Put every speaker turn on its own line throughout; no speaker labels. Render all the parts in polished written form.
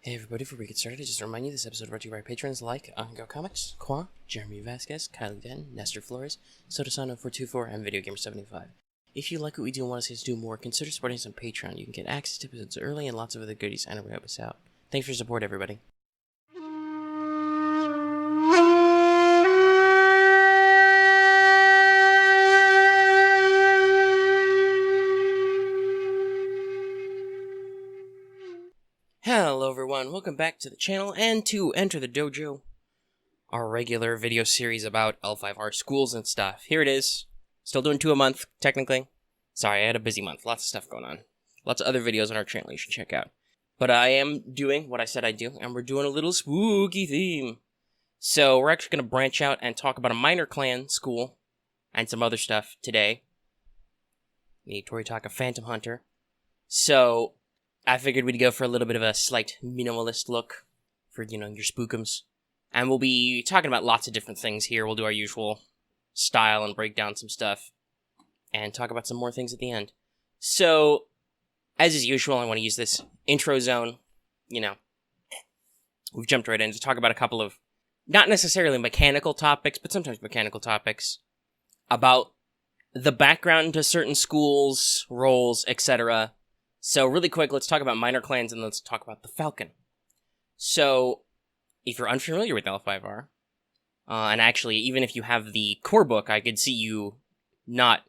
Hey everybody, before we get started, just to remind you, this episode brought to you by patrons like Go Comics, Qua, Jeremy Vasquez, Kylie Den, Nestor Flores, Sotosano424, and Video Gamer 75. If you like what we do and want to see us do more, consider supporting us on Patreon. You can get access to episodes early and lots of other goodies and help us out. Thanks for your support, everybody. Hello everyone, welcome back to the channel and to Enter the Dojo, our regular video series about L5R schools and stuff. Here it is. Still doing 2 a month, technically. Sorry, I had a busy month. Lots of stuff going on. Lots of other videos on our channel you should check out. But I am doing what I said I'd do, and we're doing a little spooky theme. So we're actually going to branch out and talk about a minor clan school and some other stuff today. The Toritaka Phantom Hunter. So I figured we'd go for a little bit of a slight minimalist look for, your spookums. And we'll be talking about lots of different things here. We'll do our usual style and break down some stuff. And talk about some more things at the end. So, as is usual, I want to use this intro zone. We've jumped right in to talk about a couple of, not necessarily mechanical topics, but sometimes mechanical topics. About the background to certain schools, roles, etc. So, really quick, let's talk about minor clans and let's talk about the Falcon. So, if you're unfamiliar with L5R, and actually, even if you have the core book, I could see you not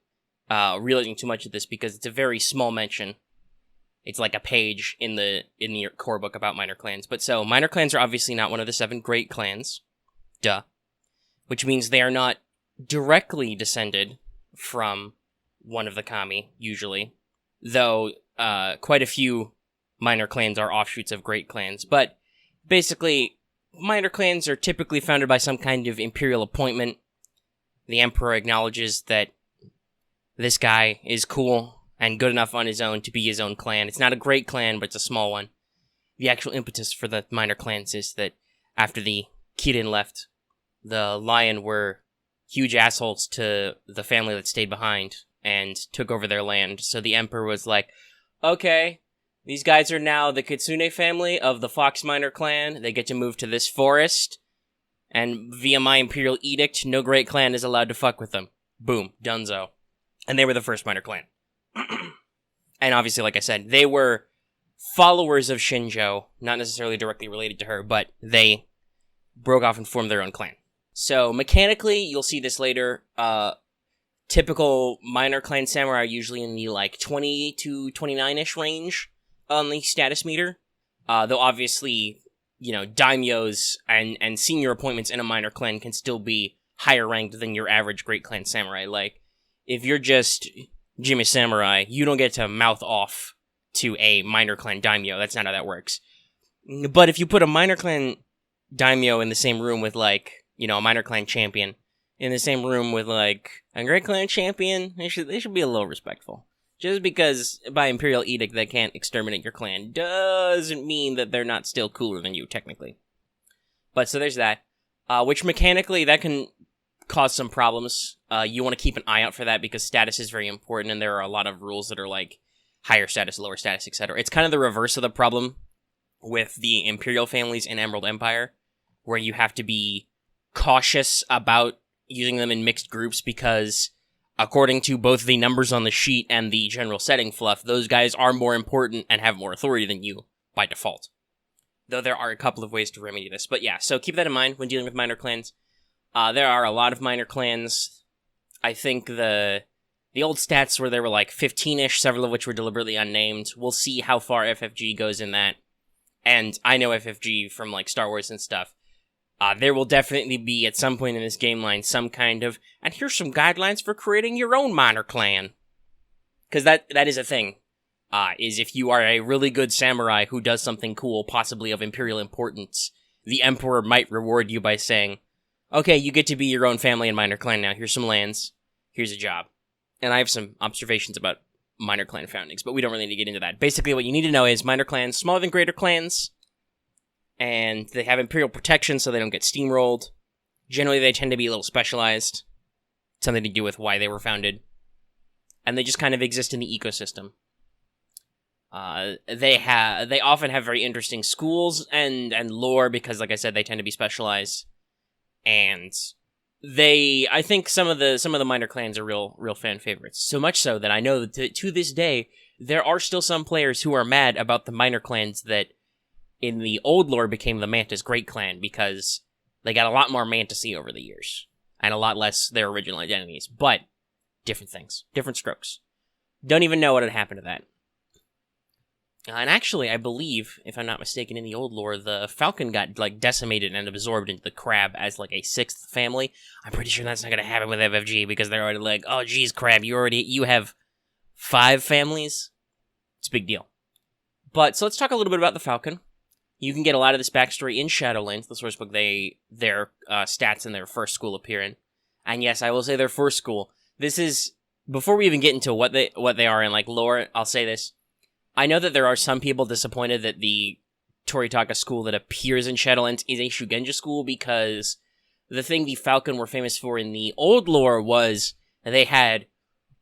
realizing too much of this because it's a very small mention. It's like a page in your core book about minor clans. But so, minor clans are obviously not one of the 7 great clans. Duh. Which means they are not directly descended from one of the kami, usually. Though quite a few minor clans are offshoots of great clans. But basically, minor clans are typically founded by some kind of imperial appointment. The emperor acknowledges that this guy is cool and good enough on his own to be his own clan. It's not a great clan, but it's a small one. The actual impetus for the minor clans is that after the Kirin left, the Lion were huge assholes to the family that stayed behind and took over their land. So the emperor was like, okay, these guys are now the Kitsune family of the Fox Minor Clan. They get to move to this forest. And via my imperial edict, no great clan is allowed to fuck with them. Boom. Dunzo. And they were the first minor clan. And obviously, like I said, they were followers of Shinjo. Not necessarily directly related to her, but they broke off and formed their own clan. So, mechanically, you'll see this later. Typical minor clan samurai are usually in the, 20 to 29-ish range on the status meter. Though, obviously, daimyos and senior appointments in a minor clan can still be higher ranked than your average great clan samurai. Like, if you're just Jimmy Samurai, you don't get to mouth off to a minor clan daimyo. That's not how that works. But if you put a minor clan daimyo in the same room with, a minor clan champion, in the same room with, a great clan champion, they should be a little respectful. Just because, by imperial edict, they can't exterminate your clan doesn't mean that they're not still cooler than you, technically. But, so there's that. Which, mechanically, that can cause some problems. You want to keep an eye out for that, because status is very important, and there are a lot of rules that are, higher status, lower status, etc. It's kind of the reverse of the problem with the imperial families in Emerald Empire, where you have to be cautious about using them in mixed groups because, according to both the numbers on the sheet and the general setting fluff, those guys are more important and have more authority than you by default. Though there are a couple of ways to remedy this. But yeah, so keep that in mind when dealing with minor clans. There are a lot of minor clans. I think the old stats where there were 15-ish, several of which were deliberately unnamed. We'll see how far FFG goes in that. And I know FFG from Star Wars and stuff. There will definitely be, at some point in this game line, some kind of, and here's some guidelines for creating your own minor clan. Because that is a thing. Is if you are a really good samurai who does something cool, possibly of imperial importance, the emperor might reward you by saying, okay, you get to be your own family and minor clan now. Here's some lands. Here's a job. And I have some observations about minor clan foundings, but we don't really need to get into that. Basically, what you need to know is minor clans, smaller than greater clans, and they have imperial protection so they don't get steamrolled. Generally, they tend to be a little specialized. Something to do with why they were founded. And they just kind of exist in the ecosystem. They often have very interesting schools and lore because, like I said, they tend to be specialized. And I think some of the minor clans are real fan favorites. So much so that I know that to this day there are still some players who are mad about the minor clans that in the old lore became the Mantis Great Clan because they got a lot more Mantis-y over the years and a lot less their original identities. But different things, different strokes. Don't even know what had happened to that. And actually, I believe, if I'm not mistaken, in the old lore, the Falcon got, like, decimated and absorbed into the Crab as, like, a 6th family. I'm pretty sure that's not gonna happen with FFG, because they're already like, oh, geez, Crab, you have 5 families? It's a big deal. But, so let's talk a little bit about the Falcon. You can get a lot of this backstory in Shadowlands, the sourcebook their stats in their first school appear in. And yes, I will say their first school. This is, before we even get into what they are in, like, lore, I'll say this. I know that there are some people disappointed that the Toritaka school that appears in Shadowlands is a Shugenja school because the thing the Falcon were famous for in the old lore was they had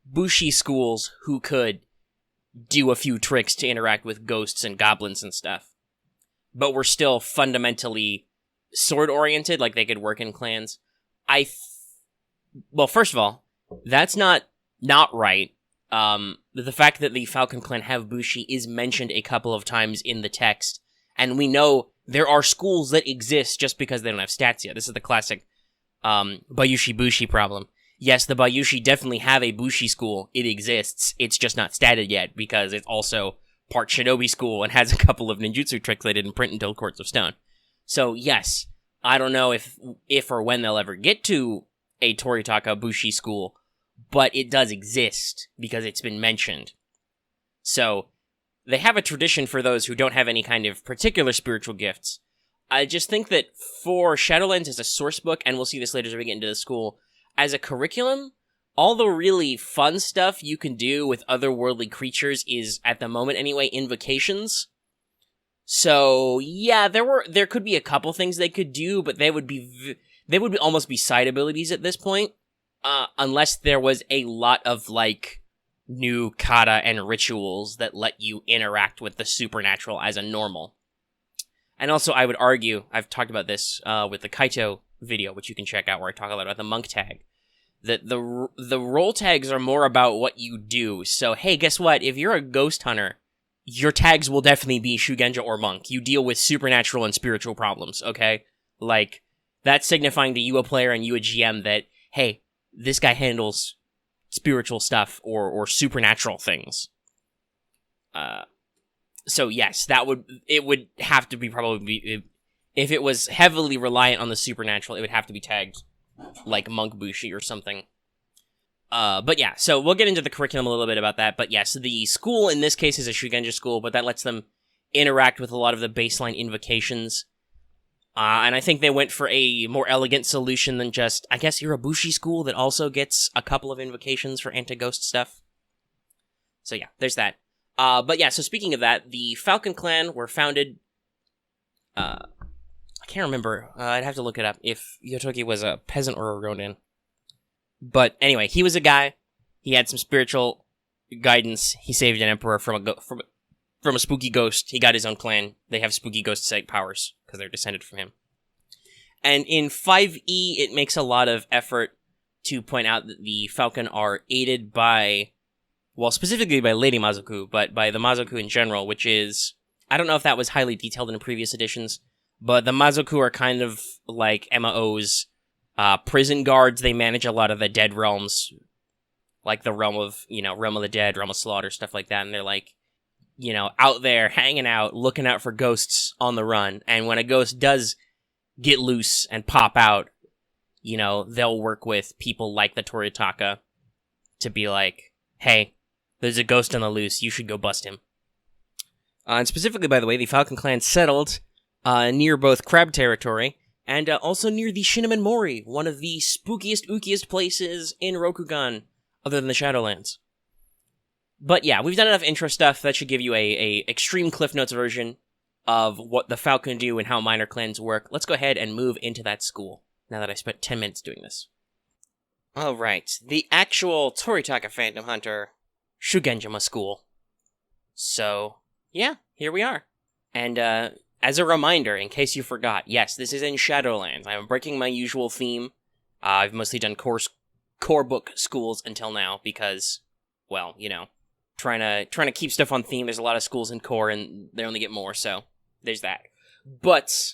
Bushi schools who could do a few tricks to interact with ghosts and goblins and stuff, but were still fundamentally sword-oriented, like they could work in clans. Well, first of all, that's not right. The fact that the Falcon Clan have Bushi is mentioned a couple of times in the text, and we know there are schools that exist just because they don't have stats yet. This is the classic Bayushi Bushi problem. Yes, the Bayushi definitely have a Bushi school. It exists. It's just not statted yet because it's also part Shinobi school and has a couple of ninjutsu tricks they didn't print until Courts of Stone. So yes, I don't know if or when they'll ever get to a Toritaka Bushi school, but it does exist because it's been mentioned. So, they have a tradition for those who don't have any kind of particular spiritual gifts. I just think that for Shadowlands as a sourcebook, and we'll see this later as we get into the school, as a curriculum, all the really fun stuff you can do with otherworldly creatures is, at the moment anyway, invocations. So, yeah, there could be a couple things they could do, but they would almost be side abilities at this point. Unless there was a lot of, like, new kata and rituals that let you interact with the supernatural as a normal. And also, I would argue, I've talked about this with the Kaito video, which you can check out, where I talk a lot about the monk tag, that the role tags are more about what you do. So, hey, guess what? If you're a ghost hunter, your tags will definitely be Shugenja or monk. You deal with supernatural and spiritual problems, okay? Like, that's signifying to you, a player, and you, a GM, that, hey, this guy handles spiritual stuff or supernatural things. So yes, it would have to be probably, if it was heavily reliant on the supernatural, it would have to be tagged like Monk Bushi or something. But yeah, so we'll get into the curriculum a little bit about that. But yes, the school in this case is a Shugenja school, but that lets them interact with a lot of the baseline invocations. And I think they went for a more elegant solution than just, I guess, you're a Bushi school that also gets a couple of invocations for anti-ghost stuff. So yeah, there's that. But yeah, so speaking of that, the Falcon Clan were founded, I can't remember, I'd have to look it up, if Yotoki was a peasant or a Ronin. But anyway, he was a guy, he had some spiritual guidance, he saved an emperor from a spooky ghost. He got his own clan. They have spooky ghost-like powers because they're descended from him. And in 5e, it makes a lot of effort to point out that the Falcon are aided by, well, specifically by Lady Mazoku, but by the Mazoku in general, which is, I don't know if that was highly detailed in previous editions, but the Mazoku are kind of like MAO's prison guards. They manage a lot of the dead realms, like the realm of the dead, realm of slaughter, stuff like that, and they're like, out there, hanging out, looking out for ghosts on the run. And when a ghost does get loose and pop out, they'll work with people like the Toritaka to be like, hey, there's a ghost on the loose, you should go bust him. And specifically, by the way, the Falcon Clan settled near both Crab territory and also near the Shinneman Mori, one of the spookiest, ookiest places in Rokugan, other than the Shadowlands. But yeah, we've done enough intro stuff that should give you a extreme Cliff Notes version of what the Falcon do and how minor clans work. Let's go ahead and move into that school, now that I spent 10 minutes doing this. Alright, the actual Toritaka Phantom Hunter Shugenjima School. So, yeah, here we are. And as a reminder, in case you forgot, yes, this is in Shadowlands. I'm breaking my usual theme. I've mostly done core book schools until now because, well, trying to keep stuff on theme. There's a lot of schools in core, and they only get more, so there's that. But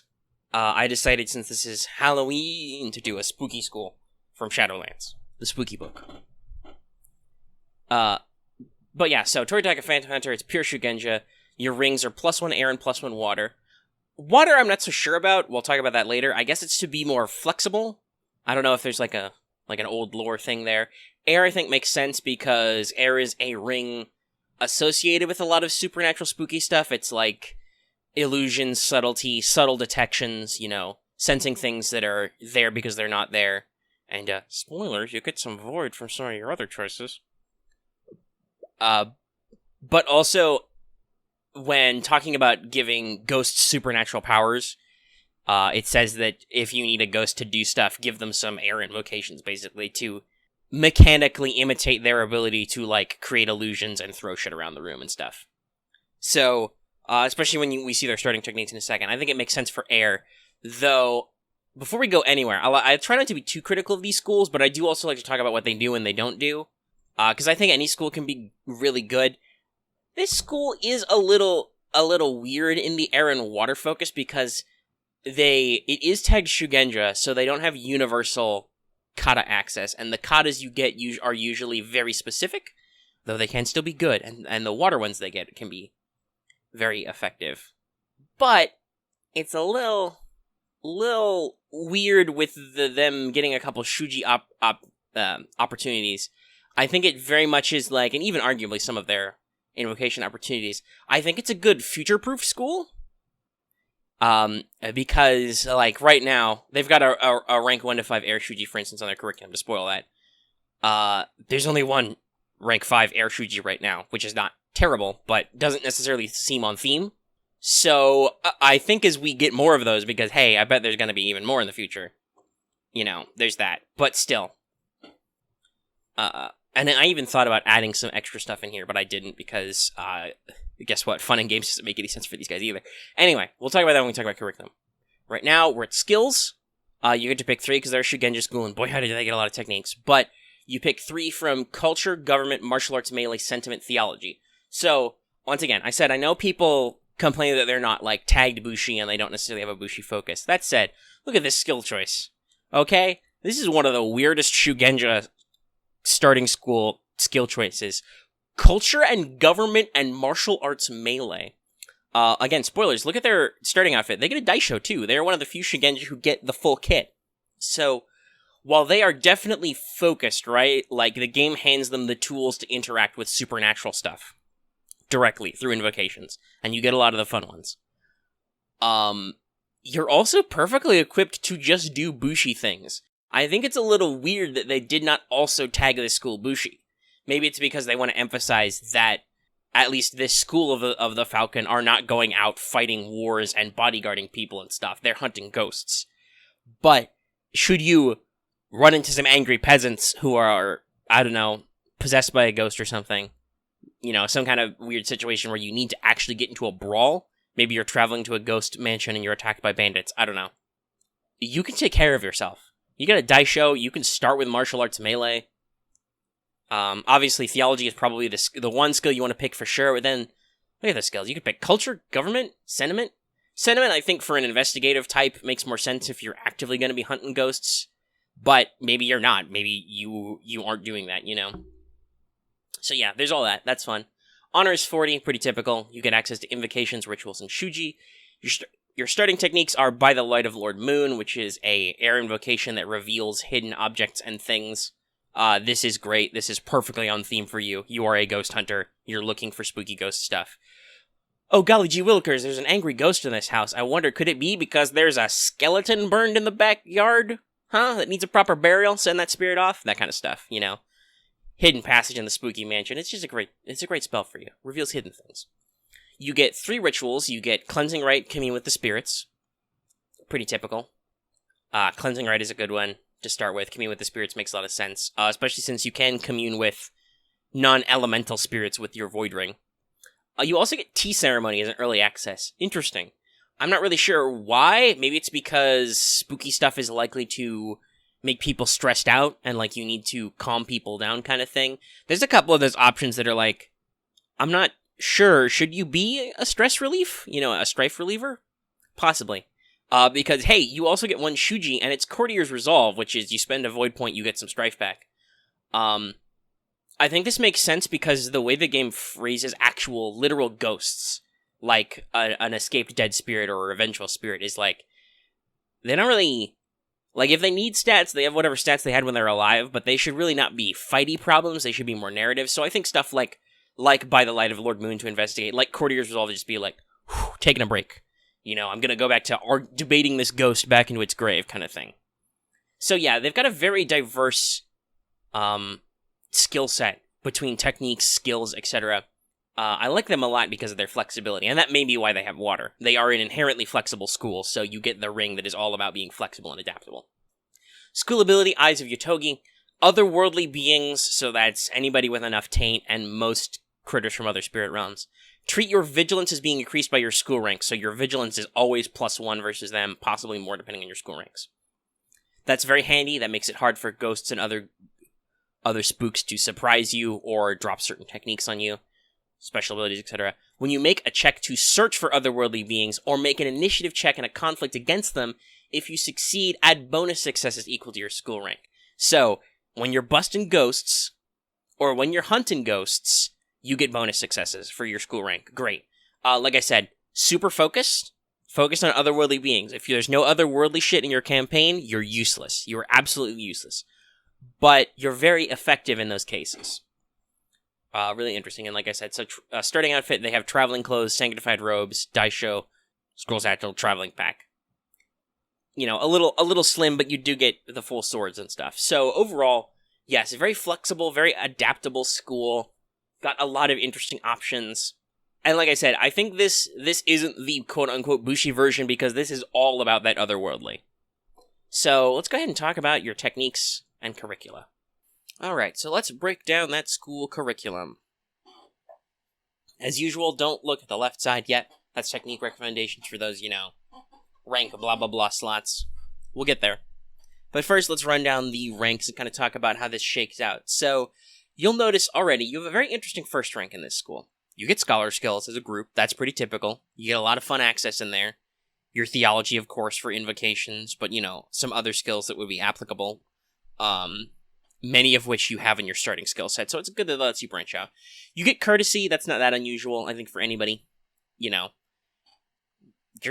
I decided, since this is Halloween, to do a spooky school from Shadowlands, the spooky book. But yeah, so Toritaka Phantom Hunter, it's pure Shugenja. Your rings are +1 air and +1 water. Water, I'm not so sure about. We'll talk about that later. I guess it's to be more flexible. I don't know if there's like an old lore thing there. Air, I think, makes sense because air is a ring associated with a lot of supernatural spooky stuff. It's like illusions, subtlety, subtle detections, sensing things that are there because they're not there. And, spoilers, you get some void from some of your other choices. But also, when talking about giving ghosts supernatural powers, it says that if you need a ghost to do stuff, give them some air invocations, basically, to mechanically imitate their ability to, create illusions and throw shit around the room and stuff. So, especially when we see their starting techniques in a second, I think it makes sense for air. Though, before we go anywhere, I try not to be too critical of these schools, but I do also like to talk about what they do and they don't do. Because I think any school can be really good. This school is a little weird in the air and water focus because it is tagged Shugenja, so they don't have universal kata access, and the katas you get are usually very specific, though they can still be good, and the water ones they get can be very effective. But it's a little weird with them getting a couple Shuji opportunities. I think it very much is and even arguably some of their invocation opportunities. I think it's a good future-proof school. Because, right now, they've got a rank 1 to 5 air Shuji, for instance, on their curriculum, to spoil that. There's only one rank 5 air Shuji right now, which is not terrible, but doesn't necessarily seem on theme. So, I think as we get more of those, because, hey, I bet there's gonna be even more in the future. There's that. But still. And I even thought about adding some extra stuff in here, but I didn't because, guess what? Fun and games doesn't make any sense for these guys either. Anyway, we'll talk about that when we talk about curriculum. Right now, we're at skills. You get to pick 3 because they're Shugenja school, and boy, how did they get a lot of techniques. But you pick 3 from culture, government, martial arts, melee, sentiment, theology. So, once again, I said I know people complain that they're not, tagged Bushi and they don't necessarily have a Bushi focus. That said, look at this skill choice. Okay? This is one of the weirdest Shugenja starting school skill choices. Culture and government and martial arts melee. Again, spoilers, look at their starting outfit. They get a daisho too. They're one of the few Shugenja who get the full kit. So, while they are definitely focused, right? The game hands them the tools to interact with supernatural stuff directly through invocations. And you get a lot of the fun ones. You're also perfectly equipped to just do Bushi things. I think it's a little weird that they did not also tag this school Bushi. Maybe it's because they want to emphasize that at least this school of the Falcon are not going out fighting wars and bodyguarding people and stuff. They're hunting ghosts. But should you run into some angry peasants who are, I don't know, possessed by a ghost or something, some kind of weird situation where you need to actually get into a brawl, maybe you're traveling to a ghost mansion and you're attacked by bandits, I don't know. You can take care of yourself. You got a daisho, you can start with martial arts melee. Obviously, theology is probably the one skill you want to pick for sure, but then, look at the skills. You can pick culture, government, sentiment. Sentiment, I think, for an investigative type, makes more sense if you're actively going to be hunting ghosts, but maybe you're not. Maybe you aren't doing that, So yeah, there's all that. That's fun. Honor is 40, pretty typical. You get access to invocations, rituals, and Shuji. Your starting techniques are By the Light of Lord Moon, which is a air invocation that reveals hidden objects and things. This is great. This is perfectly on theme for you. You are a ghost hunter. You're looking for spooky ghost stuff. Oh, golly gee willikers, there's an angry ghost in this house. I wonder, could it be because there's a skeleton burned in the backyard? Huh? That needs a proper burial? Send that spirit off? That kind of stuff, Hidden passage in the spooky mansion. It's a great spell for you. Reveals hidden things. You get 3 rituals. You get Cleansing Rite, Commune with the Spirits. Pretty typical. Cleansing Rite is a good one to start with. Commune with the Spirits makes a lot of sense, especially since you can commune with non-elemental spirits with your Void Ring. You also get tea ceremony as an early access. Interesting. I'm not really sure why. Maybe it's because spooky stuff is likely to make people stressed out and like you need to calm people down kind of thing. There's a couple of those options that are like, I'm not sure. Should you be a stress relief? A strife reliever? Possibly. Because, hey, you also get one Shuji, and it's Courtier's Resolve, which is you spend a void point, you get some strife back. I think this makes sense because the way the game phrases actual, literal ghosts, like an escaped dead spirit or a revengeful spirit, is like, they don't really, like, if they need stats, they have whatever stats they had when they're alive, but they should really not be fighty problems, they should be more narrative. So I think stuff like By the Light of Lord Moon to investigate, like Courtier's Resolve to just be like, taking a break. I'm gonna go back to debating this ghost back into its grave kind of thing. So yeah, they've got a very diverse skill set between techniques, skills, etc. I like them a lot because of their flexibility, and that may be why they have water. They are an inherently flexible school, so you get the ring that is all about being flexible and adaptable. School ability, Eyes of Yotogi. Otherworldly beings, so that's anybody with enough taint, and most critters from other spirit realms. Treat your vigilance as being increased by your school rank, so your vigilance is always +1 versus them, possibly more depending on your school ranks. That's very handy. That makes it hard for ghosts and other spooks to surprise you or drop certain techniques on you, special abilities, etc. When you make a check to search for otherworldly beings, or make an initiative check in a conflict against them, if you succeed, add bonus successes equal to your school rank. So, when you're busting ghosts, or when you're hunting ghosts, you get bonus successes for your school rank. Great. Like I said, super focused on otherworldly beings. If there's no otherworldly shit in your campaign, you're useless. You are absolutely useless. But you're very effective in those cases. Really interesting. And like I said, so starting outfit, they have traveling clothes, sanctified robes, daisho, scroll satchel, traveling pack. A little slim, but you do get the full swords and stuff. So overall, yes, a very flexible, very adaptable school. Got a lot of interesting options. And like I said, I think this isn't the quote-unquote Bushi version because this is all about that otherworldly. So let's go ahead and talk about your techniques and curricula. Alright, so let's break down that school curriculum. As usual, don't look at the left side yet. That's technique recommendations for those, rank blah blah blah slots. We'll get there. But first, let's run down the ranks and kind of talk about how this shakes out. So, you'll notice already, you have a very interesting first rank in this school. You get scholar skills as a group, that's pretty typical. You get a lot of fun access in there. Your theology, of course, for invocations, but, some other skills that would be applicable. Many of which you have in your starting skill set, so it's good that it lets you branch out. You get courtesy, that's not that unusual, I think, for anybody. You're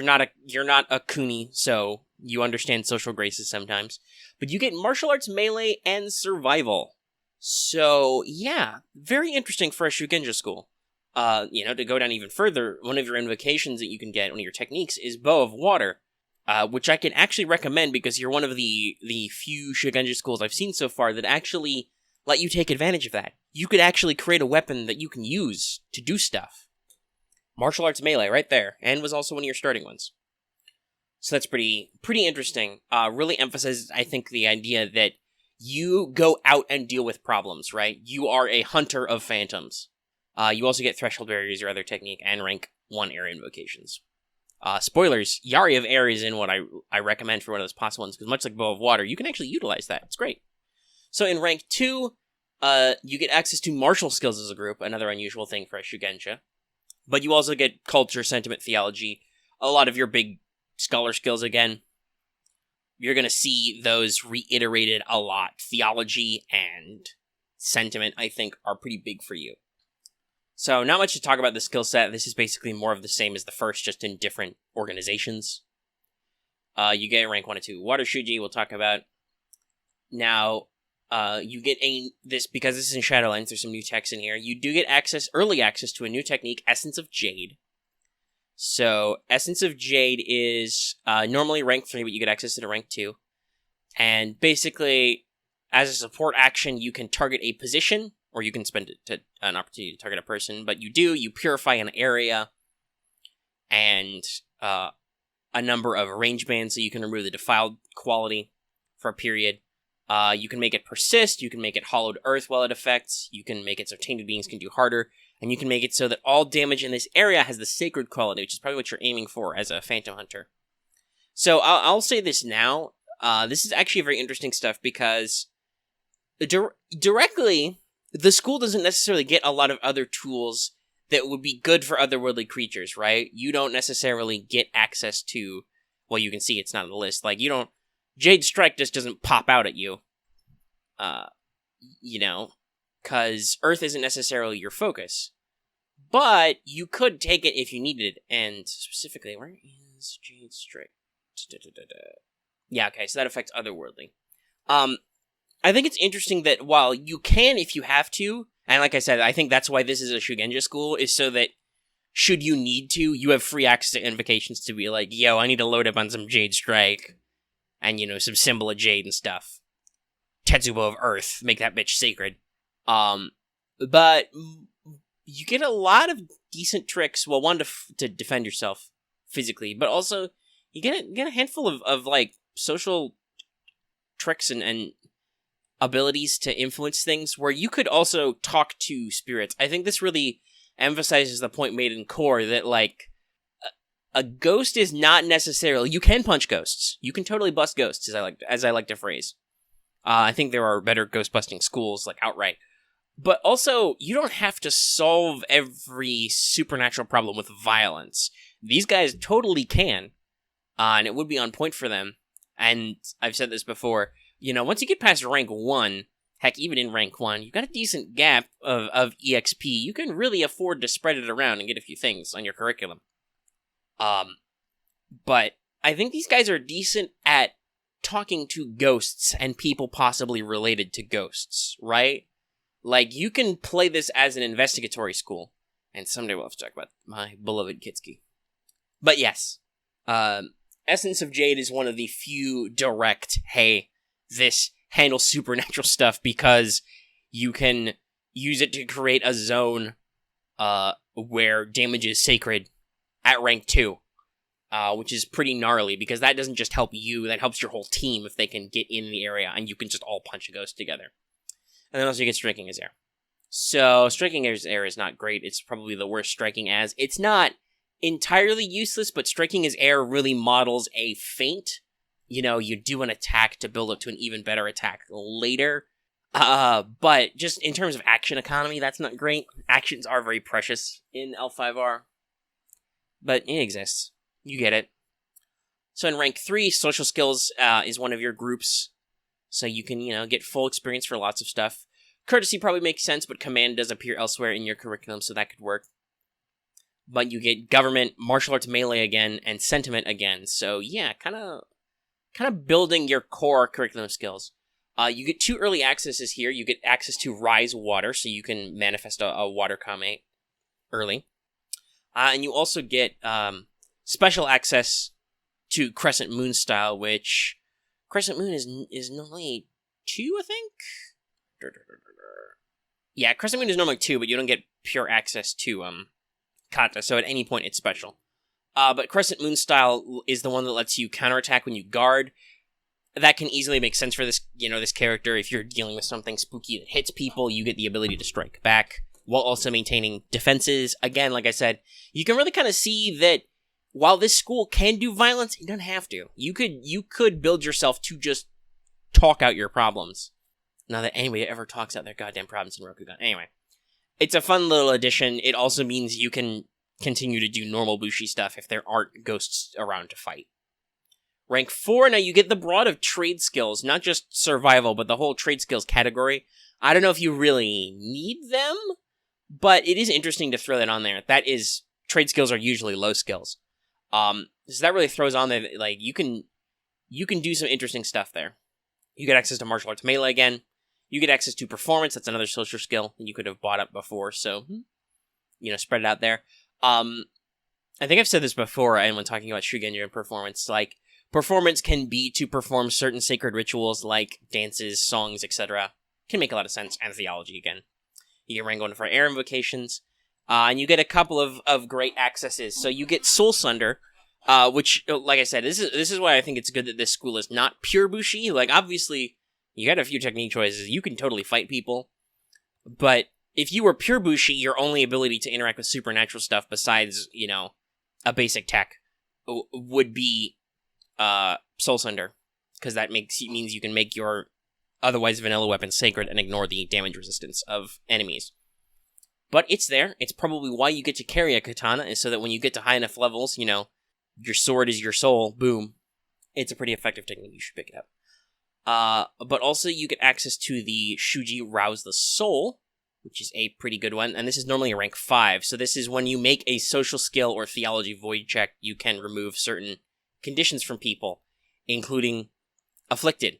not a Kuni, so you understand social graces sometimes. But you get martial arts, melee, and survival. So, yeah, very interesting for a Shugenja school. To go down even further, one of your invocations that you can get, one of your techniques, is Bow of Water, which I can actually recommend because you're one of the few Shugenja schools I've seen so far that actually let you take advantage of that. You could actually create a weapon that you can use to do stuff. Martial arts melee, right there, and was also one of your starting ones. So that's pretty interesting. Really emphasizes, I think, the idea that you go out and deal with problems, right? You are a hunter of phantoms. You also get Threshold Barriers, your other technique, and rank 1 air invocations. Spoilers, Yari of Air is in what I recommend for one of those possible ones, because much like Bow of Water, you can actually utilize that. It's great. So in rank 2, you get access to martial skills as a group, another unusual thing for a Shugenja. But you also get culture, sentiment, theology, a lot of your big scholar skills again. You're going to see those reiterated a lot. Theology and sentiment, I think, are pretty big for you. So, not much to talk about the skill set. This is basically more of the same as the first, just in different organizations. You get rank 1 and 2. Water Shuji, we'll talk about. Now, you get because this is in Shadowlands, there's some new text in here. You do get early access to a new technique, Essence of Jade. So, Essence of Jade is normally rank 3, but you get access to the rank 2. And basically, as a support action, you can target a position, or you can spend an opportunity to target a person, but you purify an area, and a number of range bands, so you can remove the defiled quality for a period. You can make it persist, you can make it hollowed earth while it affects, you can make it so tainted beings can do harder, And you can make it so that all damage in this area has the sacred quality, which is probably what you're aiming for as a Phantom Hunter. So I'll say this now. This is actually very interesting stuff because directly, the school doesn't necessarily get a lot of other tools that would be good for otherworldly creatures, right? You don't necessarily get access to, well, you can see it's not on the list. Like, Jade Strike just doesn't pop out at you. Because Earth isn't necessarily your focus. But you could take it if you needed it. And specifically, where is Jade Strike? Yeah, okay, so that affects otherworldly. I think it's interesting that while you can if you have to, and like I said, I think that's why this is a Shugenja school, is so that should you need to, you have free access to invocations to be like, yo, I need to load up on some Jade Strike, and, some Symbol of Jade and stuff. Tetsubo of Earth, make that bitch sacred. But you get a lot of decent tricks, well, one, to defend yourself physically, but also you get a handful of like, social tricks and abilities to influence things where you could also talk to spirits. I think this really emphasizes the point made in Core that, like, a ghost is not necessarily... You can punch ghosts. You can totally bust ghosts, as I like to phrase. I think there are better ghost-busting schools, like, outright. But also, you don't have to solve every supernatural problem with violence. These guys totally can. And it would be on point for them. And I've said this before, once you get past rank 1, heck, even in rank 1, you've got a decent gap of EXP. You can really afford to spread it around and get a few things on your curriculum. But I think these guys are decent at talking to ghosts and people possibly related to ghosts, right? Like, you can play this as an investigatory school. And someday we'll have to talk about my beloved Kitsuki. But yes, Essence of Jade is one of the few direct, hey, this handles supernatural stuff because you can use it to create a zone where damage is sacred at rank 2, which is pretty gnarly because that doesn't just help you, that helps your whole team if they can get in the area and you can just all punch a ghost together. And then also you get Striking as Air. So Striking as Air is not great. It's probably the worst Striking as. It's not entirely useless, but Striking as Air really models a feint. You do an attack to build up to an even better attack later. But just in terms of action economy, that's not great. Actions are very precious in L5R. But it exists. You get it. So in rank 3, social skills is one of your groups. So you can, get full experience for lots of stuff. Courtesy probably makes sense, but command does appear elsewhere in your curriculum, so that could work. But you get government, martial arts melee again, and sentiment again. So yeah, kind of building your core curriculum skills. You get 2 early accesses here. You get access to Rise Water, so you can manifest a water kame early. And you also get special access to Crescent Moon style, which Crescent Moon is normally 2, I think? Yeah, Crescent Moon is normally 2, but you don't get pure access to Kata, so at any point it's special. But Crescent Moon style is the one that lets you counterattack when you guard. That can easily make sense for this, this character. If you're dealing with something spooky that hits people, you get the ability to strike back, while also maintaining defenses. Again, like I said, you can really kind of see that while this school can do violence, you don't have to. You could build yourself to just talk out your problems. Not that anybody ever talks out their goddamn problems in Rokugan. Anyway, it's a fun little addition. It also means you can continue to do normal Bushi stuff if there aren't ghosts around to fight. Rank 4, now you get the broad of trade skills, not just survival, but the whole trade skills category. I don't know if you really need them, but it is interesting to throw that on there. That is, trade skills are usually low skills. So that really throws on there, like, you can do some interesting stuff there. You get access to martial arts melee again. You get access to performance, that's another social skill that you could have bought up before, so, spread it out there. I think I've said this before, and when talking about Shugenja and performance, like, performance can be to perform certain sacred rituals like dances, songs, etc. Can make a lot of sense, and theology again. You get rank 1 for air invocations, and you get a couple of great accesses. So you get Soul Sunder, which, like I said, this is why I think it's good that this school is not pure Bushi. Like, obviously, you got a few technique choices. You can totally fight people, but if you were pure Bushi, your only ability to interact with supernatural stuff besides, a basic tech would be Soul Sunder, because that means you can make your otherwise vanilla weapon sacred and ignore the damage resistance of enemies. But it's there. It's probably why you get to carry a katana, is so that when you get to high enough levels, your sword is your soul, boom. It's a pretty effective technique, you should pick it up. But also you get access to the Shuji Rouse the Soul, which is a pretty good one, and this is normally a rank 5, so this is when you make a social skill or theology void check, you can remove certain conditions from people, including afflicted.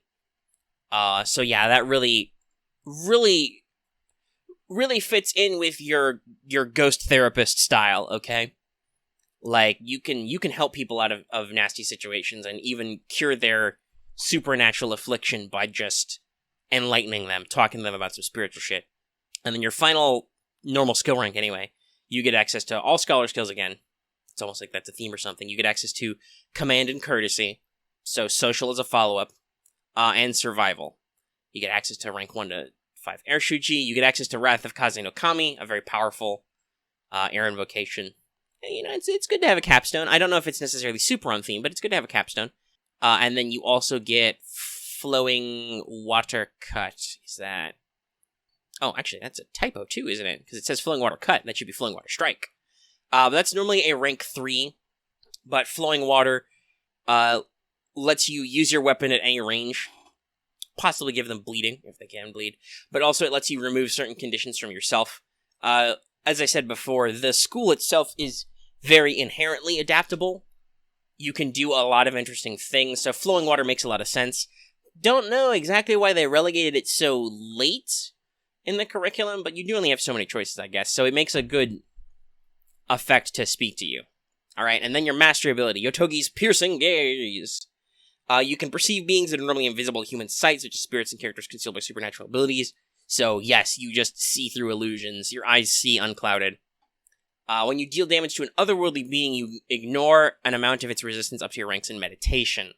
So yeah, that really fits in with your ghost therapist style, okay? Like, you can help people out of nasty situations and even cure their supernatural affliction by just enlightening them, talking to them about some spiritual shit. And then your final normal skill rank, anyway, you get access to all scholar skills again. It's almost like that's a theme or something. You get access to command and courtesy, so social is a follow-up, and survival. You get access to rank 1 to 5 air Shuji. You get access to Wrath of Kaze no Kami, a very powerful air invocation. It's good to have a capstone. I don't know if it's necessarily super on theme, but it's good to have a capstone. And then you also get Flowing Water Cut. Is that... Oh, actually, that's a typo too, isn't it? Because it says Flowing Water Cut. That should be Flowing Water Strike. But that's normally a rank 3. But Flowing Water lets you use your weapon at any range. Possibly give them bleeding, if they can bleed. But also it lets you remove certain conditions from yourself. As I said before, the school itself is very inherently adaptable. You can do a lot of interesting things, so Flowing Water makes a lot of sense. Don't know exactly why they relegated it so late in the curriculum, but you do only have so many choices, I guess, so it makes a good effect to speak to you. Alright, and then your mastery ability, Yotogi's Piercing Gaze. You can perceive beings that are normally invisible to human sight, such as spirits and characters concealed by supernatural abilities. So, yes, you just see through illusions. Your eyes see unclouded. When you deal damage to an otherworldly being, you ignore an amount of its resistance up to your ranks in meditation.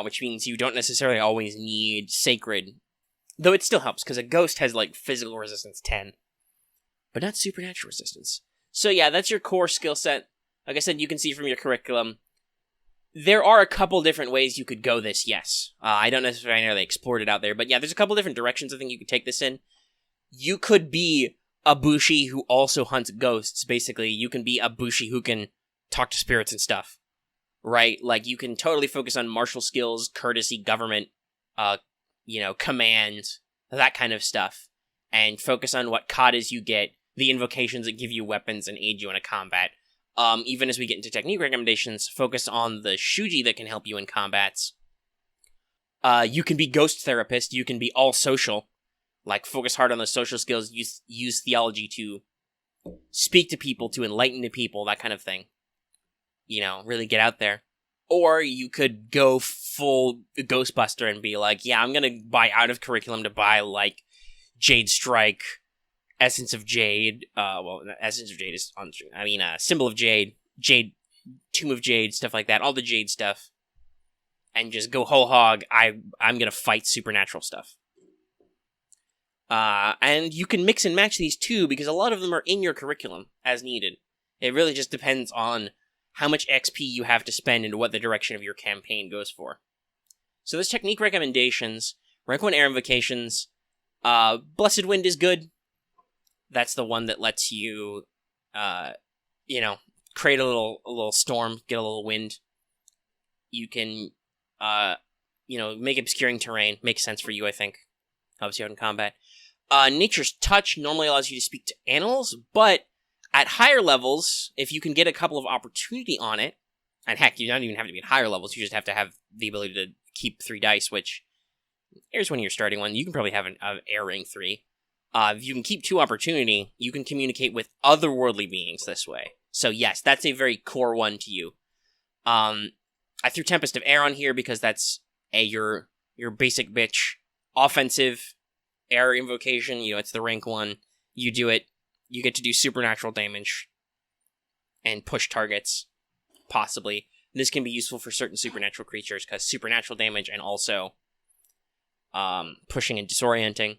Which means you don't necessarily always need sacred. Though it still helps, because a ghost has, physical resistance 10. But not supernatural resistance. So yeah, that's your core skill set. Like I said, you can see from your curriculum. There are a couple different ways you could go this, yes. I don't necessarily know they explored it out there, but yeah, there's a couple different directions I think you could take this in. You could be a Bushi who also hunts ghosts, basically. You can be a Bushi who can talk to spirits and stuff, right? Like, you can totally focus on martial skills, courtesy, government, command, that kind of stuff, and focus on what katas you get, the invocations that give you weapons and aid you in a combat. Even as we get into technique recommendations, focus on the Shuji that can help you in combats. You can be ghost therapist, you can be all social, focus hard on the social skills, use theology to speak to people, to enlighten the people, that kind of thing. Really get out there. Or you could go full Ghostbuster and be like, yeah, I'm gonna buy out of curriculum to buy, Jade Strike, Essence of Jade, Essence of Jade is on stream. Symbol of Jade, Tomb of Jade, stuff like that, all the Jade stuff. And just go whole hog, I'm gonna fight supernatural stuff. And you can mix and match these too, because a lot of them are in your curriculum, as needed. It really just depends on how much XP you have to spend and what the direction of your campaign goes for. So there's technique recommendations, rank 1 air invocations, Blessed Wind is good. That's the one that lets you, create a little storm, get a little wind. You can, make obscuring terrain. Makes sense for you, I think. Helps you out in combat. Nature's Touch normally allows you to speak to animals, but at higher levels, if you can get a couple of opportunity on it, and heck, you don't even have to be at higher levels, you just have to have the ability to keep 3 dice, which, here's one of your starting one. You can probably have an air ring 3. If you can keep 2 opportunity, you can communicate with otherworldly beings this way. So yes, that's a very core one to you. I threw Tempest of Air on here because that's your basic bitch offensive air invocation. It's the rank 1. You do it. You get to do supernatural damage and push targets, possibly. This can be useful for certain supernatural creatures because supernatural damage and also pushing and disorienting.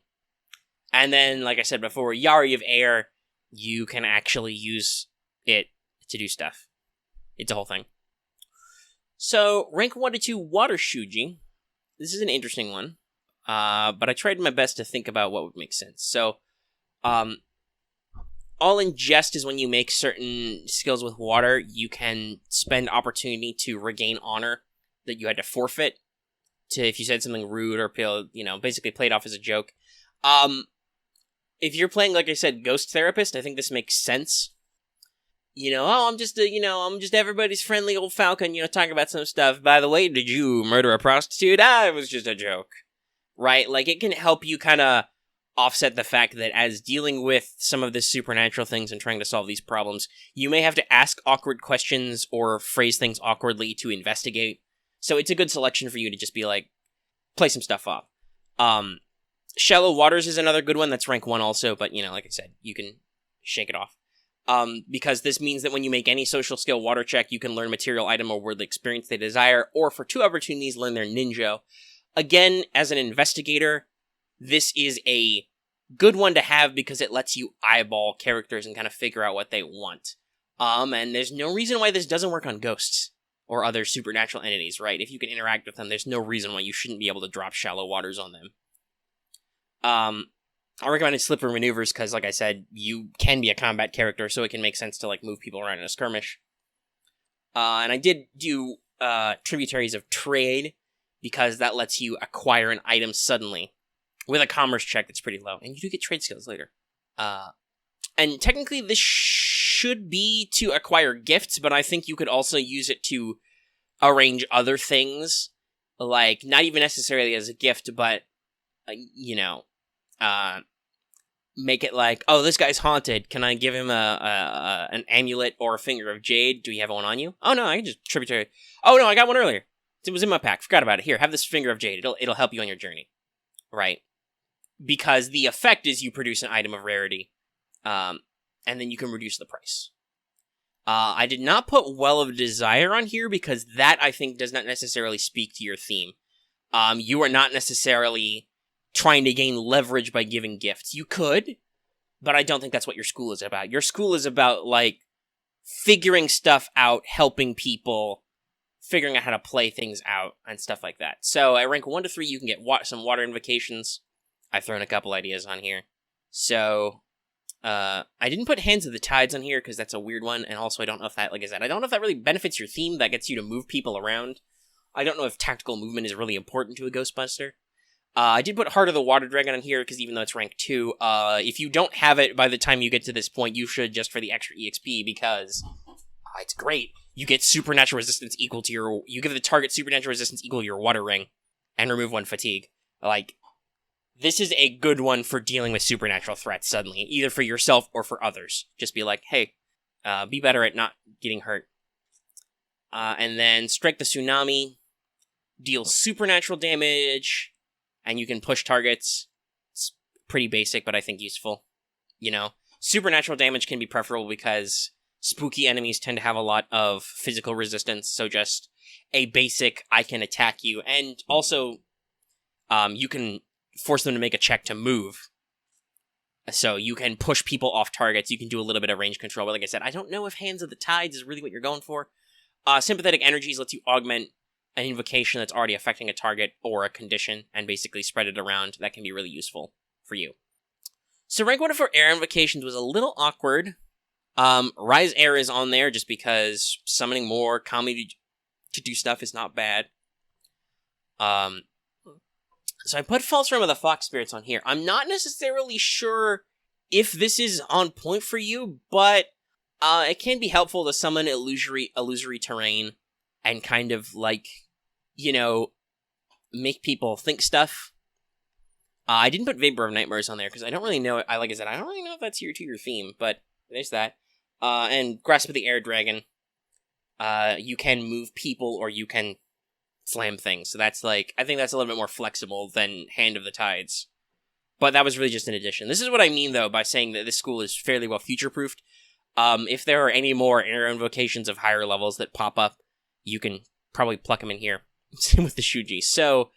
And then, like I said before, Yari of Air, you can actually use it to do stuff. It's a whole thing. So, rank 1 to 2 Water Shuji. This is an interesting one. But I tried my best to think about what would make sense. So, all ingest is when you make certain skills with water, you can spend opportunity to regain honor that you had to forfeit to if you said something rude or basically played off as a joke. If you're playing, like I said, Ghost Therapist, I think this makes sense. I'm just everybody's friendly old Falcon, talking about some stuff. By the way, did you murder a prostitute? It was just a joke. Right? Like, it can help you kind of offset the fact that as dealing with some of this supernatural things and trying to solve these problems, you may have to ask awkward questions or phrase things awkwardly to investigate. So it's a good selection for you to just be like, play some stuff off. Shallow Waters is another good one. That's rank 1 also, but, like I said, you can shake it off. Because this means that when you make any social skill water check, you can learn material item or worldly experience they desire, or for 2 opportunities, learn their ninja. Again, as an investigator, this is a good one to have because it lets you eyeball characters and kind of figure out what they want. And there's no reason why this doesn't work on ghosts or other supernatural entities, right? If you can interact with them, there's no reason why you shouldn't be able to drop Shallow Waters on them. I recommended Slippery Maneuvers because, like I said, you can be a combat character, so it can make sense to move people around in a skirmish. And I did do Tributaries of Trade because that lets you acquire an item suddenly with a commerce check that's pretty low, and you do get trade skills later. And technically, this should be to acquire gifts, but I think you could also use it to arrange other things, like not even necessarily as a gift, but make it like, oh, this guy's haunted. Can I give him an amulet or a finger of jade? Do you have one on you? Oh no, I can just tributary. Oh no, I got one earlier. It was in my pack. Forgot about it. Here, have this finger of jade. It'll help you on your journey, right? Because the effect is you produce an item of rarity, and then you can reduce the price. I did not put Well of Desire on here because that, I think, does not necessarily speak to your theme. You are not necessarily trying to gain leverage by giving gifts. You could, but I don't think that's what your school is about. Your school is about, figuring stuff out, helping people, figuring out how to play things out, and stuff like that. So, at rank 1 to 3, you can get some water invocations. I've thrown a couple ideas on here. So, I didn't put Hands of the Tides on here, because that's a weird one, and also I don't know if that, like I said, I don't know if that really benefits your theme, that gets you to move people around. I don't know if tactical movement is really important to a Ghostbuster. I did put Heart of the Water Dragon on here, because even though it's rank 2, if you don't have it by the time you get to this point, you should just for the extra EXP, because it's great. You get supernatural resistance equal to you give the target supernatural resistance equal to your water ring, and remove 1 fatigue. This is a good one for dealing with supernatural threats suddenly, either for yourself or for others. Just be like, hey, be better at not getting hurt. And then Strike the Tsunami, deals supernatural damage, and you can push targets. It's pretty basic, but I think useful. Supernatural damage can be preferable because spooky enemies tend to have a lot of physical resistance, so just a basic, I can attack you, and also, you can force them to make a check to move. So you can push people off targets, you can do a little bit of range control, but like I said, I don't know if Hands of the Tides is really what you're going for. Sympathetic Energies lets you augment an invocation that's already affecting a target or a condition, and basically spread it around. That can be really useful for you. So rank 1 for air invocations was a little awkward. Rise Air is on there just because summoning more comedy to do stuff is not bad. So I put False Realm of the Fox Spirits on here. I'm not necessarily sure if this is on point for you, but it can be helpful to summon illusory terrain and kind of make people think stuff. I didn't put Vapor of Nightmares on there because I don't really know. Like I said, I don't really know if that's your theme, but there's that. And Grasp of the Air Dragon. You can move people or you can slam things. So that's I think that's a little bit more flexible than Hand of the Tides. But that was really just an addition. This is what I mean, though, by saying that this school is fairly well future-proofed. If there are any more air invocations of higher levels that pop up, you can probably pluck them in here. Same with the Shuji. So,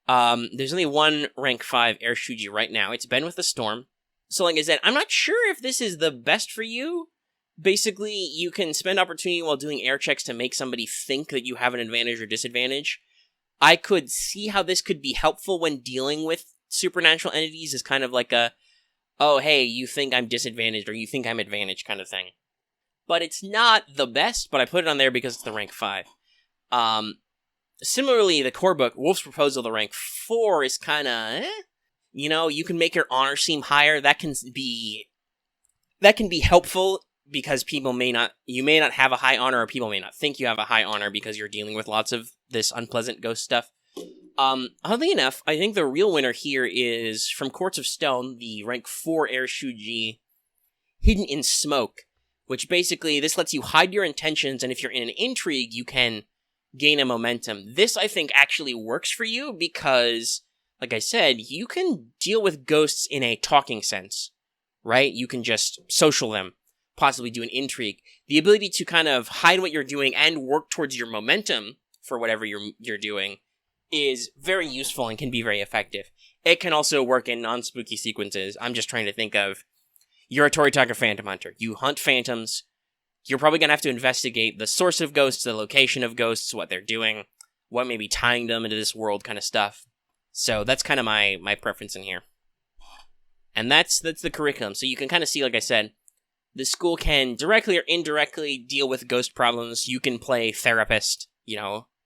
There's only one rank 5 Air Shuji right now. It's been with the Storm. So like I said, I'm not sure if this is the best for you. Basically, you can spend opportunity while doing air checks to make somebody think that you have an advantage or disadvantage. I could see how this could be helpful when dealing with supernatural entities as kind of like a, oh, hey, you think I'm disadvantaged or you think I'm advantaged kind of thing. But it's not the best, but I put it on there because it's the rank 5. Similarly, the core book, Wolf's Proposal, the rank 4 is kind of, You know, you can make your honor seem higher. That can be helpful because you may not have a high honor, or people may not think you have a high honor because you're dealing with lots of this unpleasant ghost stuff. Oddly enough, I think the real winner here is from Courts of Stone, the rank 4 Air Shuji, Hidden in Smoke, which basically, this lets you hide your intentions, and if you're in an intrigue, you can gain a momentum. This, I think, actually works for you because, like I said, you can deal with ghosts in a talking sense, right? You can just social them, possibly do an intrigue. The ability to kind of hide what you're doing and work towards your momentum for whatever you're doing is very useful and can be very effective. It can also work in non-spooky sequences. I'm just trying to think of, you're a Toritaka Phantom Hunter. You hunt phantoms. You're probably going to have to investigate the source of ghosts, the location of ghosts, what they're doing, what may be tying them into this world kind of stuff. So that's kind of my preference in here. And that's the curriculum. So you can kind of see, like I said, the school can directly or indirectly deal with ghost problems. You can play therapist,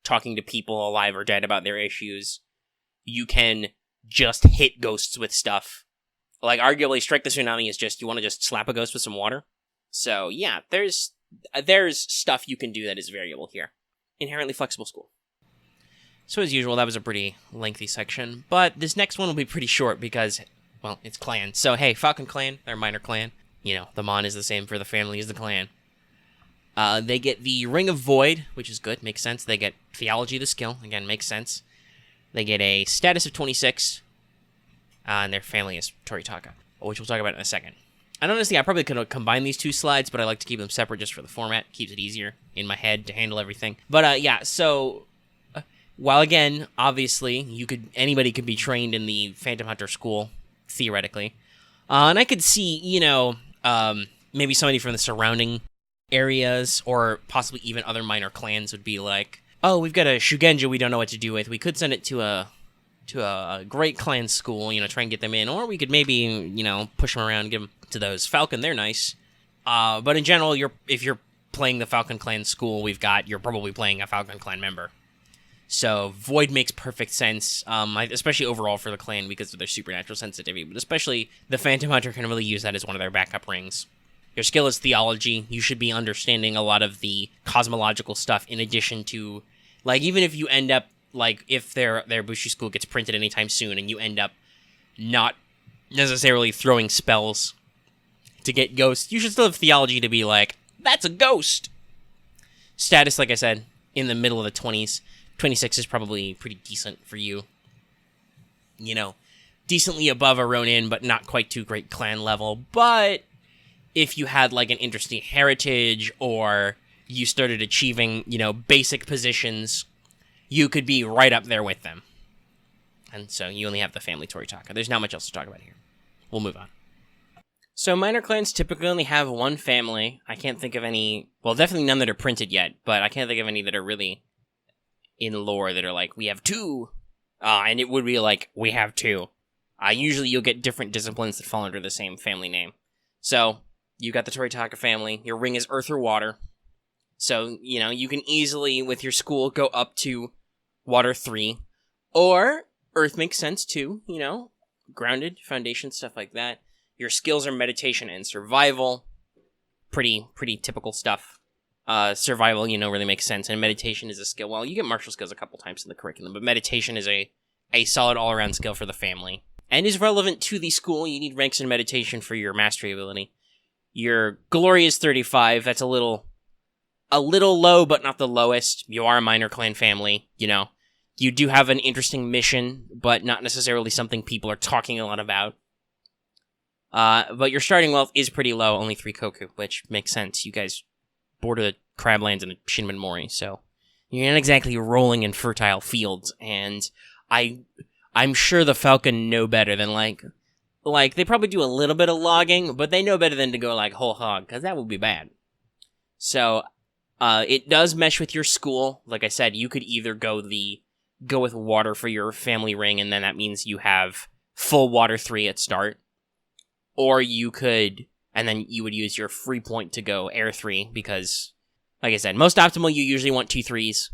talking to people alive or dead about their issues. You can just hit ghosts with stuff. Like, arguably, Strike the Tsunami is just, you want to just slap a ghost with some water. So, yeah, there's stuff you can do that is variable here. Inherently flexible school. So, as usual, that was a pretty lengthy section. But this next one will be pretty short because, well, it's clan. So, hey, Falcon Clan, or Minor Clan. The Mon is the same for the family as the clan. They get the Ring of Void, which is good, makes sense. They get Theology, the skill, again, makes sense. They get a status of 26, and their family is Toritaka, which we'll talk about in a second. And honestly, I probably could combine these two slides, but I like to keep them separate just for the format. Keeps it easier in my head to handle everything. But so while again, obviously, anybody could be trained in the Phantom Hunter school, theoretically. And I could see, maybe somebody from the surrounding areas, or possibly even other minor clans would be like, oh, we've got a Shugenja we don't know what to do with. We could send it to a great clan school, try and get them in. Or we could maybe, push them around and give them to those. Falcon, they're nice. But in general, if you're playing the Falcon Clan school you're probably playing a Falcon Clan member. So Void makes perfect sense, especially overall for the clan because of their supernatural sensitivity. But especially the Phantom Hunter can really use that as one of their backup rings. Your skill is Theology. You should be understanding a lot of the cosmological stuff in addition to, like, even if you end up, like, if their Bushi school gets printed anytime soon and you end up not necessarily throwing spells to get ghosts, you should still have Theology to be like, that's a ghost! Status, like I said, in the middle of the 20s. 26 is probably pretty decent for you. Decently above a Ronin, but not quite too great clan level. But if you had, like, an interesting heritage, or you started achieving, basic positions, you could be right up there with them. And so you only have the family Toritaka. There's not much else to talk about here. We'll move on. So minor clans typically only have one family. I can't think of any, well, definitely none that are printed yet, but I can't think of any that are really in lore that are like, we have two. And it would be like, we have two. Usually you'll get different disciplines that fall under the same family name. So, you got the Toritaka family. Your ring is earth or water. So, you can easily, with your school, go up to water 3. Or, earth makes sense too, grounded, foundation, stuff like that. Your skills are meditation and survival. Pretty typical stuff. Survival, really makes sense. And meditation is a skill. Well, you get martial skills a couple times in the curriculum, but meditation is a solid all-around skill for the family. And is relevant to the school. You need ranks in meditation for your mastery ability. Your glory is 35. That's a little low, but not the lowest. You are a minor clan family, You do have an interesting mission, but not necessarily something people are talking a lot about. But your starting wealth is pretty low, only 3 koku, which makes sense. You guys border the Crablands and Shinman Mori, so you're not exactly rolling in fertile fields. And I I'm sure the Falcon know better than, like, they probably do a little bit of logging, but they know better than to go, like, whole hog, because that would be bad. So, it does mesh with your school. Like I said, you could either go with water for your family ring, and then that means you have full water 3 at start. Or you could, and then you would use your free point to go air 3, because, like I said, most optimal, you usually want 2 3s,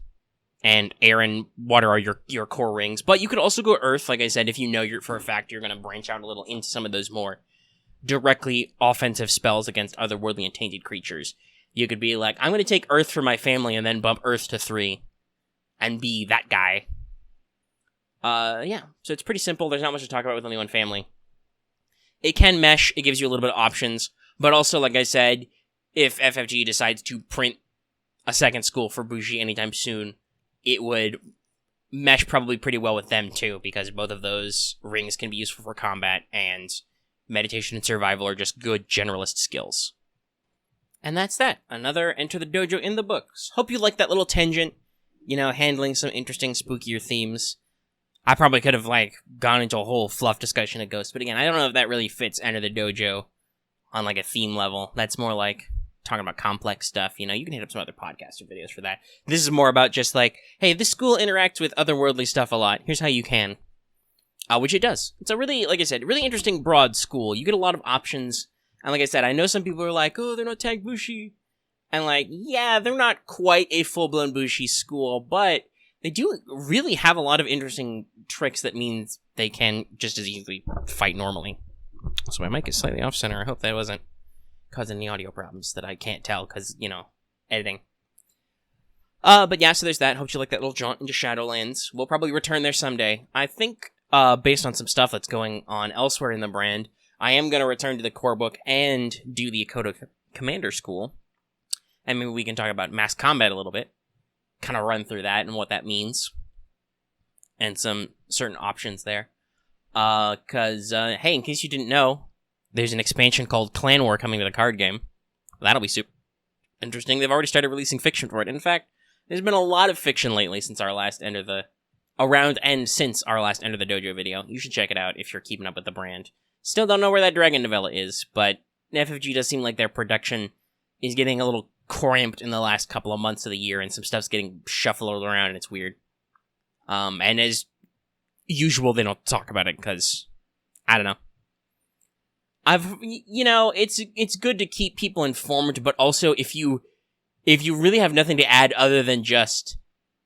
and air and water are your core rings. But you could also go earth, like I said, if you know for a fact you're going to branch out a little into some of those more directly offensive spells against otherworldly and tainted creatures. You could be like, I'm going to take earth for my family and then bump earth to 3 and be that guy. Yeah, so it's pretty simple. There's not much to talk about with only one family. It can mesh. It gives you a little bit of options. But also, like I said, if FFG decides to print a second school for Bushi anytime soon, it would mesh probably pretty well with them too, because both of those rings can be useful for combat, and meditation and survival are just good generalist skills. And that's that. Another Enter the Dojo in the books. Hope you liked that little tangent, handling some interesting, spookier themes. I probably could have, gone into a whole fluff discussion of ghosts, but again, I don't know if that really fits Enter the Dojo on, a theme level. That's more like talking about complex stuff, you can hit up some other podcasts or videos for that. This is more about just hey, this school interacts with otherworldly stuff a lot. Here's how you can. Which it does. It's a really, like I said, really interesting, broad school. You get a lot of options. And like I said, I know some people are like, oh, they're not tagged Bushi. And yeah, they're not quite a full-blown Bushi school, but they do really have a lot of interesting tricks that means they can just as easily fight normally. So my mic is slightly off-center. I hope that wasn't causing any audio problems that I can't tell because, editing. But yeah, so there's that. Hope you like that little jaunt into Shadowlands. We'll probably return there someday. I think, based on some stuff that's going on elsewhere in the brand, I am going to return to the core book and do the Akodo Commander School. And maybe we can talk about mass combat a little bit. Kind of run through that and what that means. And some certain options there. Because, hey, in case you didn't know, there's an expansion called Clan War coming to the card game. That'll be super interesting. They've already started releasing fiction for it. In fact, there's been a lot of fiction lately since our last since our last Enter the Dojo video. You should check it out if you're keeping up with the brand. Still don't know where that Dragon novella is, but FFG does seem like their production is getting a little cramped in the last couple of months of the year, and some stuff's getting shuffled around, and it's weird. And as usual, they don't talk about it, because, I don't know. It's good to keep people informed, but also if you really have nothing to add other than just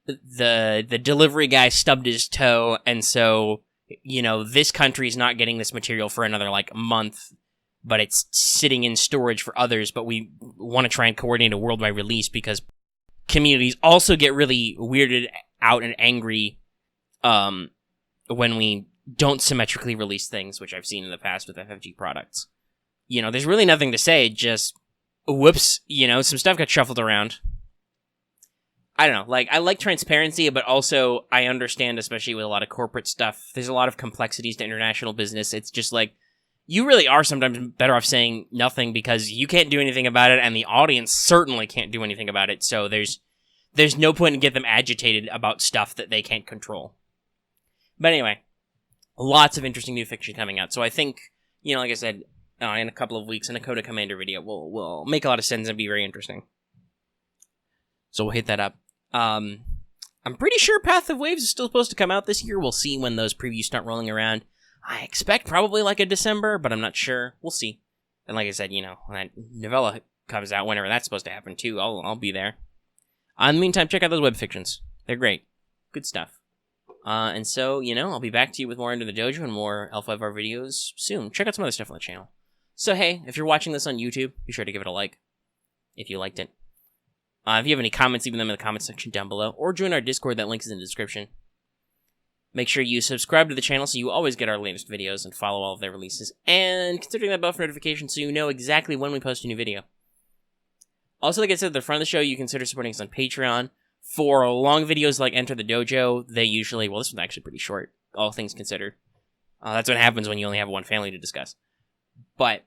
the delivery guy stubbed his toe, and so, this country's not getting this material for another, month, but it's sitting in storage for others, but we want to try and coordinate a worldwide release because communities also get really weirded out and angry when we don't symmetrically release things, which I've seen in the past with FFG products. There's really nothing to say, just, whoops, some stuff got shuffled around. I don't know, I like transparency, but also I understand, especially with a lot of corporate stuff, there's a lot of complexities to international business. It's just you really are sometimes better off saying nothing because you can't do anything about it, and the audience certainly can't do anything about it, so there's no point in getting them agitated about stuff that they can't control. But anyway, lots of interesting new fiction coming out, so I think, like I said, in a couple of weeks, an Akodo Commander video will make a lot of sense and be very interesting. So we'll hit that up. I'm pretty sure Path of Waves is still supposed to come out this year. We'll see when those previews start rolling around. I expect probably a December, but I'm not sure. We'll see. And like I said, when that novella comes out, whenever that's supposed to happen too, I'll be there. In the meantime, check out those web fictions. They're great. Good stuff. And so, I'll be back to you with more Enter the Dojo and more L5R videos soon. Check out some other stuff on the channel. So hey, if you're watching this on YouTube, be sure to give it a like if you liked it. If you have any comments, leave them in the comment section down below, or join our Discord, that link is in the description. Make sure you subscribe to the channel so you always get our latest videos and follow all of their releases, and consider that bell for notifications so you know exactly when we post a new video. Also, like I said at the front of the show, you consider supporting us on Patreon. For long videos like Enter the Dojo, they usually, well, this one's actually pretty short, all things considered. That's what happens when you only have one family to discuss. But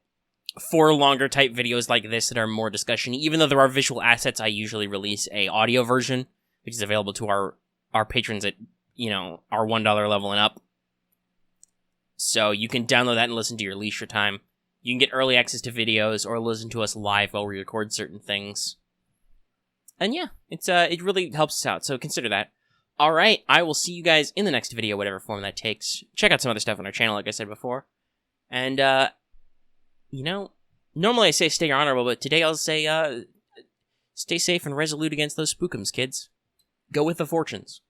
for longer type videos like this that are more discussion, even though there are visual assets, I usually release a audio version, which is available to our patrons at, our $1 level and up. So you can download that and listen to your leisure time. You can get early access to videos or listen to us live while we record certain things. And yeah, it really helps us out, so consider that. Alright, I will see you guys in the next video, whatever form that takes. Check out some other stuff on our channel, like I said before. And, normally I say stay honorable, but today I'll say, stay safe and resolute against those spookums, kids. Go with the fortunes.